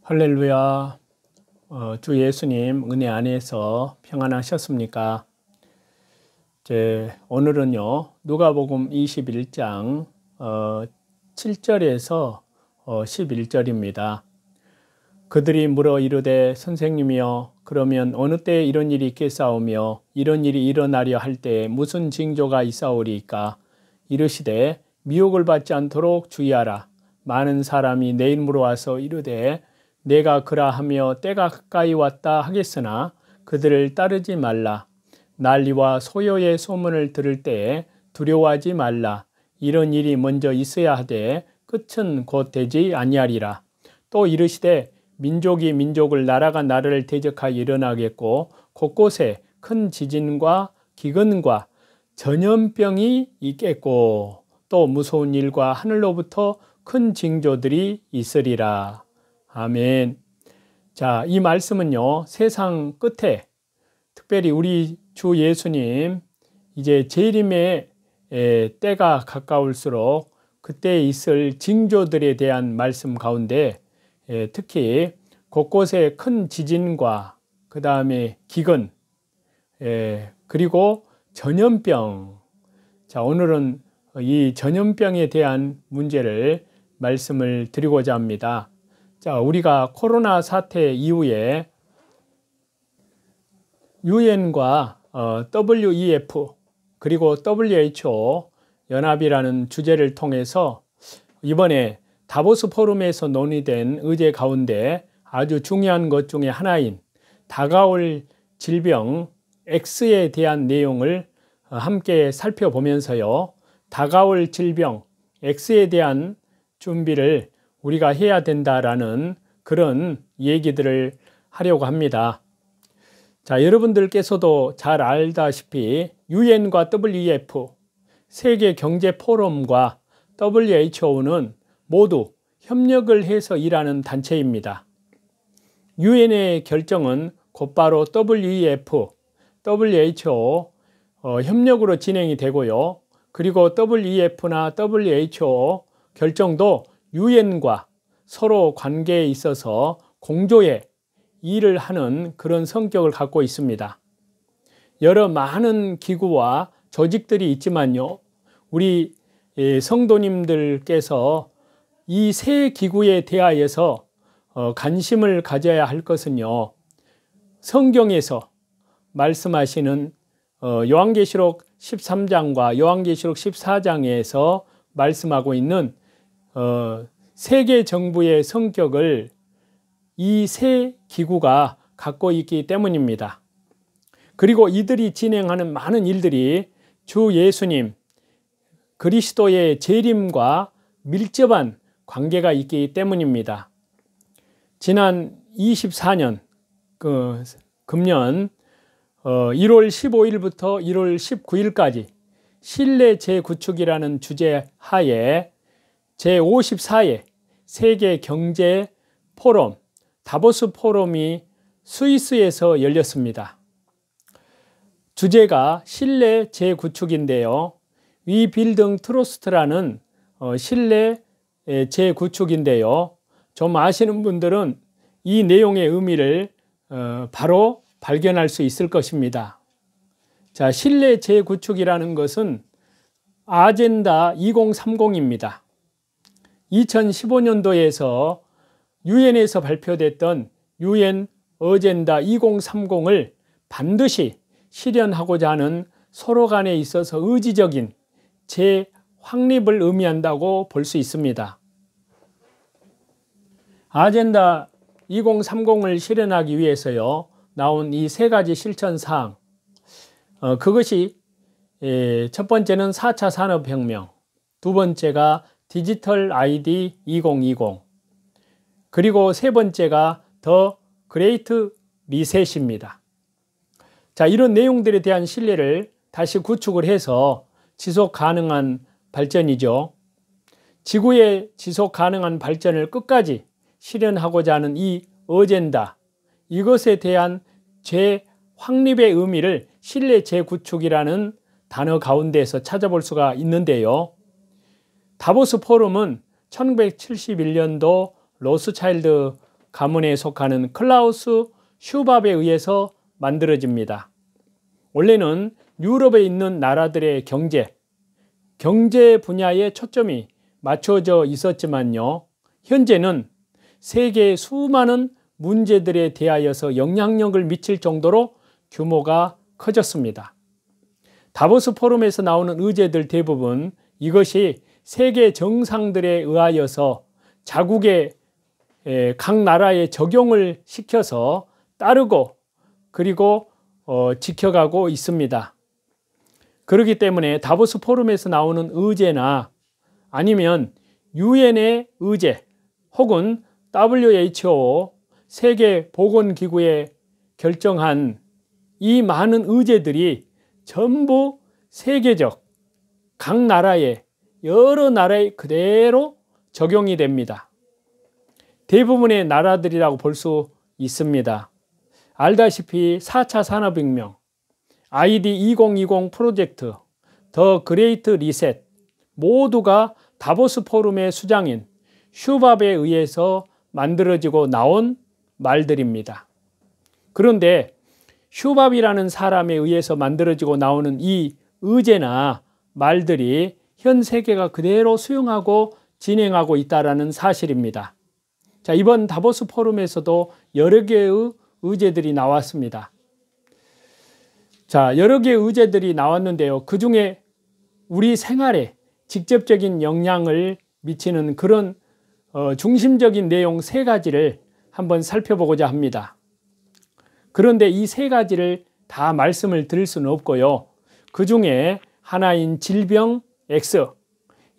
할렐루야. 주 예수님 은혜 안에서 평안하셨습니까? 오늘은요 누가복음 21장 7절에서 11절입니다. 그들이 물어 이르되 선생님이여 그러면 어느 때에 이런 일이 있겠사오며 이런 일이 일어나려 할 때에 무슨 징조가 있사오리이까? 이르시되 미혹을 받지 않도록 주의하라. 많은 사람이 내 이름으로 와서 이르되 내가 그라하며 때가 가까이 왔다 하겠으나 그들을 따르지 말라. 난리와 소요의 소문을 들을 때에 두려워하지 말라. 이런 일이 먼저 있어야 하되 끝은 곧 되지 아니하리라. 또 이르시되 민족이 민족을 나라가 나라를 대적하여 일어나겠고 곳곳에 큰 지진과 기근과 전염병이 있겠고 또 무서운 일과 하늘로부터 큰 징조들이 있으리라. 아멘. 자, 이 말씀은요 세상 끝에 특별히 우리 주 예수님 이제 재림의 때가 가까울수록 그때 있을 징조들에 대한 말씀 가운데 특히 곳곳에 큰 지진과 그 다음에 기근 그리고 전염병. 자, 오늘은 이 전염병에 대한 문제를 말씀을 드리고자 합니다. 자, 우리가 코로나 사태 이후에 유엔과 WEF 그리고 WHO 연합이라는 주제를 통해서 이번에 다보스 포럼에서 논의된 의제 가운데 아주 중요한 것 중에 하나인 다가올 질병 X에 대한 내용을 함께 살펴보면서요. 다가올 질병 X에 대한 준비를 우리가 해야 된다라는 그런 얘기들을 하려고 합니다. 자, 여러분들께서도 잘 알다시피 유엔과 WEF, 세계경제포럼과 WHO는 모두 협력을 해서 일하는 단체입니다. 유엔의 결정은 곧바로 WEF, WHO 협력으로 진행이 되고요. 그리고 WEF나 WHO 결정도 유엔과 서로 관계에 있어서 공조의 일을 하는 그런 성격을 갖고 있습니다. 여러 많은 기구와 조직들이 있지만요. 우리 성도님들께서 이 세 기구에 대하여서 관심을 가져야 할 것은요. 성경에서 말씀하시는 요한계시록 13장과 요한계시록 14장에서 말씀하고 있는 세계 정부의 성격을 이 세 기구가 갖고 있기 때문입니다. 그리고 이들이 진행하는 많은 일들이 주 예수님 그리스도의 재림과 밀접한 관계가 있기 때문입니다. 지난 24년 금년 1월 15일부터 1월 19일까지 신뢰 재구축이라는 주제 하에 제54회 세계경제포럼 다보스 포럼이 스위스에서 열렸습니다. 주제가 신뢰 재구축인데요. 위빌딩 트러스트라는 신뢰 재구축인데요. 좀 아시는 분들은 이 내용의 의미를 바로 발견할 수 있을 것입니다. 자, 신뢰 재구축이라는 것은 아젠다 2030입니다. 2015년도에서 유엔에서 발표됐던 유엔 어젠다 2030을 반드시 실현하고자 하는 서로 간에 있어서 의지적인 재확립을 의미한다고 볼 수 있습니다. 아젠다 2030을 실현하기 위해서요 나온 이 세 가지 실천사항 그것이 첫 번째는 4차 산업혁명, 두 번째가 디지털 아이디 2020 그리고 세 번째가 더 그레이트 리셋입니다. 자, 이런 내용들에 대한 신뢰를 다시 구축을 해서 지속 가능한 발전이죠. 지구의 지속 가능한 발전을 끝까지 실현하고자 하는 이 어젠다 이것에 대한 재확립의 의미를 신뢰 재구축이라는 단어 가운데에서 찾아볼 수가 있는데요. 다보스 포럼은 1971년도 로스차일드 가문에 속하는 클라우스 슈밥에 의해서 만들어집니다. 원래는 유럽에 있는 나라들의 경제 분야에 초점이 맞춰져 있었지만요. 현재는 세계의 수많은 문제들에 대하여서 영향력을 미칠 정도로 규모가 커졌습니다. 다보스 포럼에서 나오는 의제들 대부분 이것이 세계 정상들에 의하여서 자국의 각 나라에 적용을 시켜서 따르고 그리고 지켜가고 있습니다. 그렇기 때문에 다보스 포럼에서 나오는 의제나 아니면 유엔의 의제 혹은 WHO 세계보건기구에 결정한 이 많은 의제들이 전부 세계적 각 나라에 여러 나라에 그대로 적용이 됩니다. 대부분의 나라들이라고 볼 수 있습니다. 알다시피 4차 산업혁명, ID 2020 프로젝트, 더 그레이트 리셋 모두가 다보스 포럼의 수장인 슈밥에 의해서 만들어지고 나온 말들입니다. 그런데 슈밥이라는 사람에 의해서 만들어지고 나오는 이 의제나 말들이 현 세계가 그대로 수용하고 진행하고 있다는 사실입니다. 자, 이번 다보스 포럼에서도 여러 개의 의제들이 나왔습니다. 자, 여러 개의 의제들이 나왔는데요. 그 중에 우리 생활에 직접적인 영향을 미치는 그런 중심적인 내용 3가지를 한번 살펴보고자 합니다. 그런데 이 3가지를 다 말씀을 드릴 수는 없고요. 그 중에 하나인 질병 X,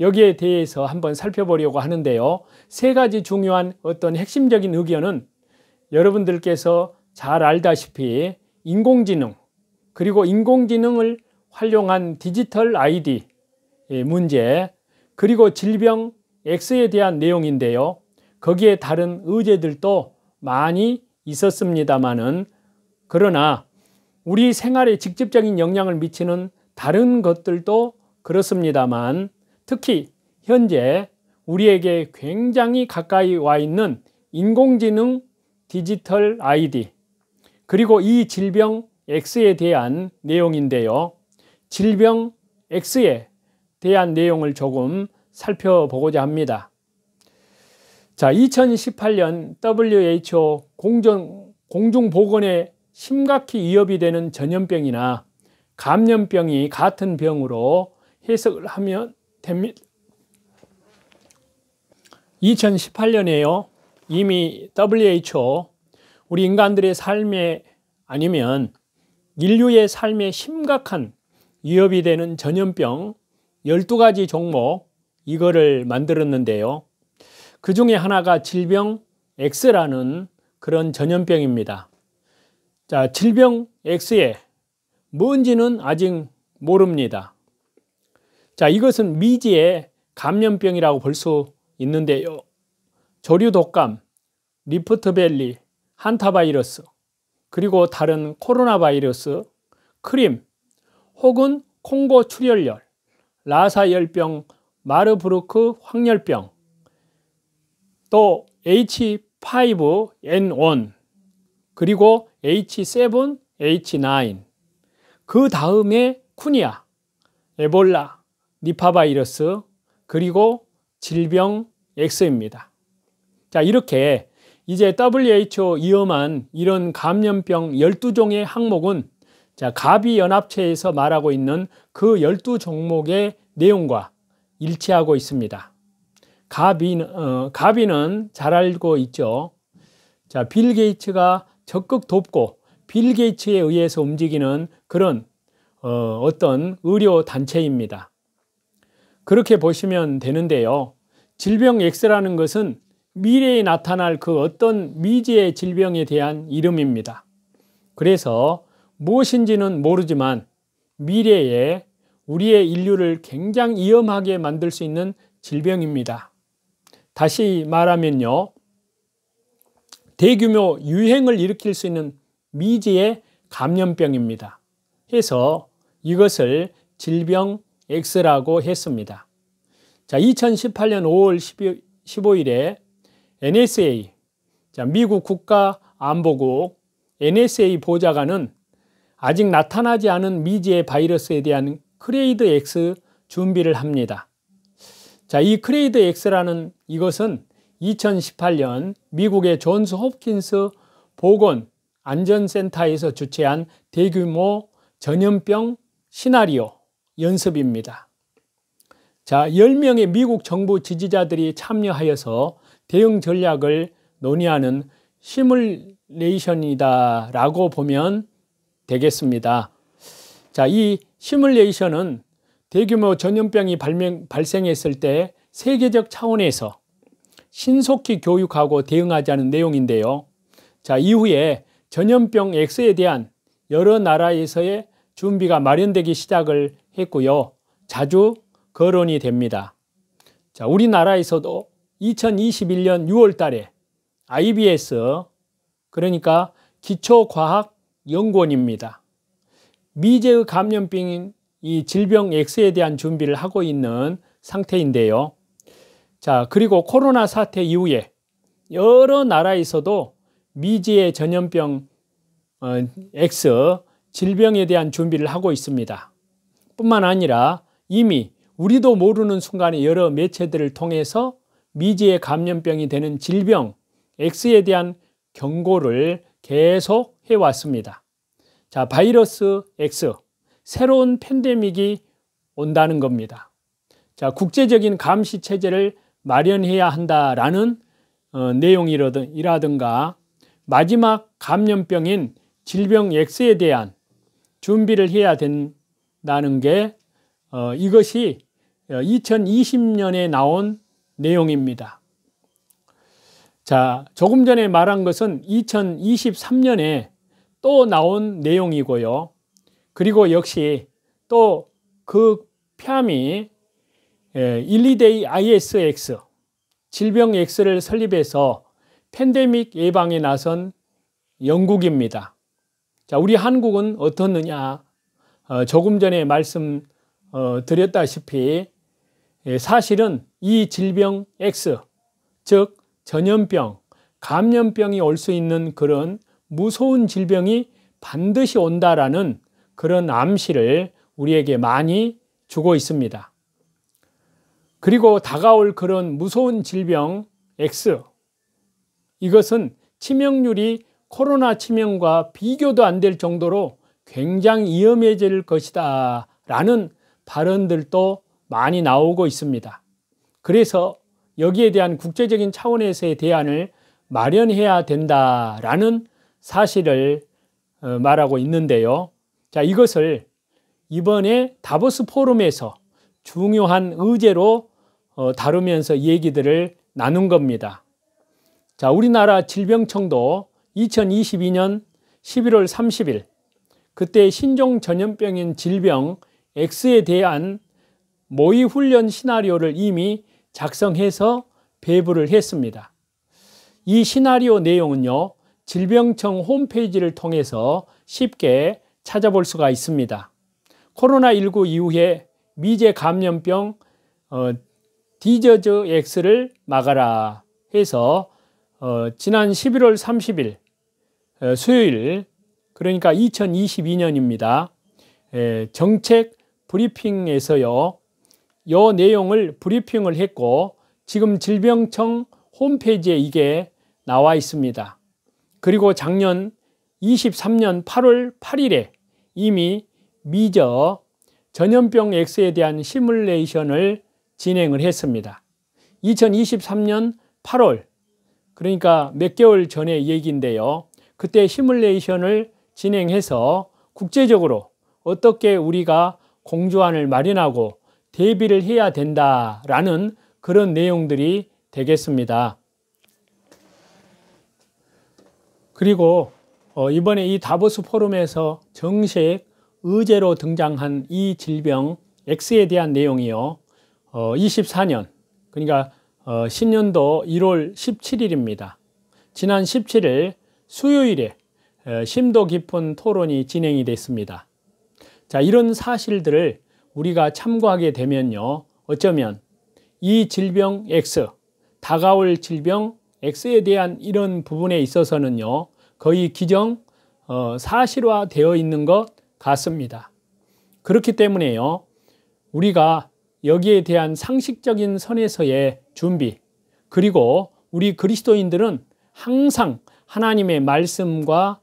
여기에 대해서 한번 살펴보려고 하는데요. 3가지 중요한 어떤 핵심적인 의견은 여러분들께서 잘 알다시피 인공지능, 그리고 인공지능을 활용한 디지털 아이디 문제, 그리고 질병 X에 대한 내용인데요. 거기에 다른 의제들도 많이 있었습니다마는 그러나 우리 생활에 직접적인 영향을 미치는 다른 것들도 그렇습니다만 특히 현재 우리에게 굉장히 가까이 와 있는 인공지능 디지털 아이디 그리고 이 질병 X에 대한 내용인데요. 질병 X에 대한 내용을 조금 살펴보고자 합니다. 자, 2018년 WHO 공중보건에 심각히 위협이 되는 전염병이나 감염병이 같은 병으로 해석을 하면 됩니다. 2018년에요. 이미 WHO 우리 인간들의 삶에 아니면 인류의 삶에 심각한 위협이 되는 전염병 12가지 종목 이거를 만들었는데요. 그 중에 하나가 질병 X라는 그런 전염병입니다. 자, 질병 X의 뭔지는 아직 모릅니다. 자, 이것은 미지의 감염병이라고 볼 수 있는데요. 조류 독감, 리프트밸리, 한타바이러스, 그리고 다른 코로나 바이러스, 크림, 혹은 콩고 출혈열, 라사 열병, 마르부르크 황열병, 또 H5N1, 그리고 H7, H9, 그 다음에 쿠니아, 에볼라, 니파 바이러스, 그리고 질병 X입니다. 자, 이렇게 이제 WHO 위험한 이런 감염병 12종의 항목은 자, 가비연합체에서 말하고 있는 그 12종목의 내용과 일치하고 있습니다. 가비는 잘 알고 있죠. 자, 빌 게이츠가 적극 돕고 빌 게이츠에 의해서 움직이는 그런 어떤 의료 단체입니다. 그렇게 보시면 되는데요. 질병 X라는 것은 미래에 나타날 그 어떤 미지의 질병에 대한 이름입니다. 그래서 무엇인지는 모르지만 미래에 우리의 인류를 굉장히 위험하게 만들 수 있는 질병입니다. 다시 말하면요, 대규모 유행을 일으킬 수 있는 미지의 감염병입니다. 해서 이것을 질병 X라고 했습니다. 자, 2018년 5월 15일에 NSA, 자, 미국 국가안보국 NSA 보좌관은 아직 나타나지 않은 미지의 바이러스에 대한 클레이드 X 준비를 합니다. 자, 이 클레이드 X라는 이것은 2018년 미국의 존스 홉킨스 보건안전센터에서 주최한 대규모 전염병 시나리오 연습입니다. 자, 10명의 미국 정부 지지자들이 참여하여서 대응 전략을 논의하는 시뮬레이션이다라고 보면 되겠습니다. 자, 이 시뮬레이션은 대규모 전염병이 발생했을 때 세계적 차원에서 신속히 교육하고 대응하자는 내용인데요. 자, 이후에 전염병 X에 대한 여러 나라에서의 준비가 마련되기 시작을 했고요. 자주 거론이 됩니다. 자, 우리나라에서도 2021년 6월 달에 IBS, 그러니까 기초과학연구원입니다. 미제의 감염병인 이 질병 X에 대한 준비를 하고 있는 상태인데요. 자, 그리고 코로나 사태 이후에 여러 나라에서도 미지의 전염병 X 질병에 대한 준비를 하고 있습니다. 뿐만 아니라 이미 우리도 모르는 순간에 여러 매체들을 통해서 미지의 감염병이 되는 질병 X에 대한 경고를 계속 해왔습니다. 자, 바이러스 X, 새로운 팬데믹이 온다는 겁니다. 자, 국제적인 감시 체제를 마련해야 한다라는 내용이라든가 마지막 감염병인 질병 X에 대한 준비를 해야 된다는 게 이것이 2020년에 나온 내용입니다. 자, 조금 전에 말한 것은 2023년에 또 나온 내용이고요. 그리고 역시 또 그 팜이 12day ISX 질병 X를 설립해서 팬데믹 예방에 나선 영국입니다. 자, 우리 한국은 어떻느냐? 조금 전에 말씀 드렸다시피 사실은 이 질병 X, 즉 전염병, 감염병이 올 수 있는 그런 무서운 질병이 반드시 온다라는 그런 암시를 우리에게 많이 주고 있습니다. 그리고 다가올 그런 무서운 질병 X, 이것은 치명률이 코로나 치명과 비교도 안 될 정도로 굉장히 위험해질 것이다 라는 발언들도 많이 나오고 있습니다. 그래서 여기에 대한 국제적인 차원에서의 대안을 마련해야 된다라는 사실을 말하고 있는데요. 자, 이것을 이번에 다보스 포럼에서 중요한 의제로 다루면서 얘기들을 나눈 겁니다. 자, 우리나라 질병청도 2022년 11월 30일 그때 신종 전염병인 질병 X에 대한 모의 훈련 시나리오를 이미 작성해서 배부를 했습니다. 이 시나리오 내용은요, 질병청 홈페이지를 통해서 쉽게 찾아볼 수가 있습니다. 코로나19 이후에 미제 감염병 디저즈 X를 막아라 해서 지난 11월 30일 수요일, 그러니까 2022년입니다. 정책 브리핑에서요, 이 내용을 브리핑을 했고 지금 질병청 홈페이지에 이게 나와 있습니다. 그리고 작년 23년 8월 8일에 이미 미저 전염병 X에 대한 시뮬레이션을 진행을 했습니다. 2023년 8월, 그러니까 몇 개월 전의 얘기인데요. 그때 시뮬레이션을 진행해서 국제적으로 어떻게 우리가 공조안을 마련하고 대비를 해야 된다라는 그런 내용들이 되겠습니다. 그리고 이번에 이 다보스 포럼에서 정식 의제로 등장한 이 질병 X에 대한 내용이요, 24년, 그러니까 신년도 1월 17일입니다. 지난 17일 수요일에 심도 깊은 토론이 진행이 됐습니다. 자, 이런 사실들을 우리가 참고하게 되면요, 어쩌면 이 질병 X, 다가올 질병 X에 대한 이런 부분에 있어서는요, 거의 사실화 되어 있는 것 같습니다. 그렇기 때문에요, 우리가 여기에 대한 상식적인 선에서의 준비, 그리고 우리 그리스도인들은 항상 하나님의 말씀과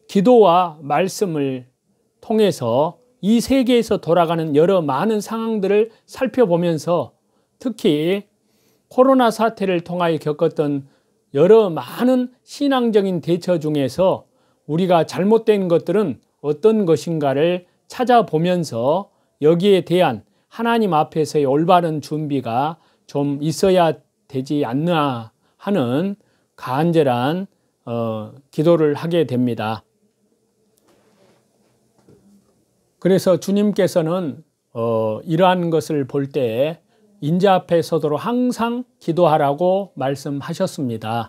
기도와 말씀을 통해서 이 세계에서 돌아가는 여러 많은 상황들을 살펴보면서 특히 코로나 사태를 통하여 겪었던 여러 많은 신앙적인 대처 중에서 우리가 잘못된 것들은 어떤 것인가를 찾아보면서 여기에 대한 하나님 앞에서의 올바른 준비가 좀 있어야 되지 않나 하는 간절한 기도를 하게 됩니다. 그래서 주님께서는 이러한 것을 볼 때 인자 앞에 서도록 항상 기도하라고 말씀하셨습니다.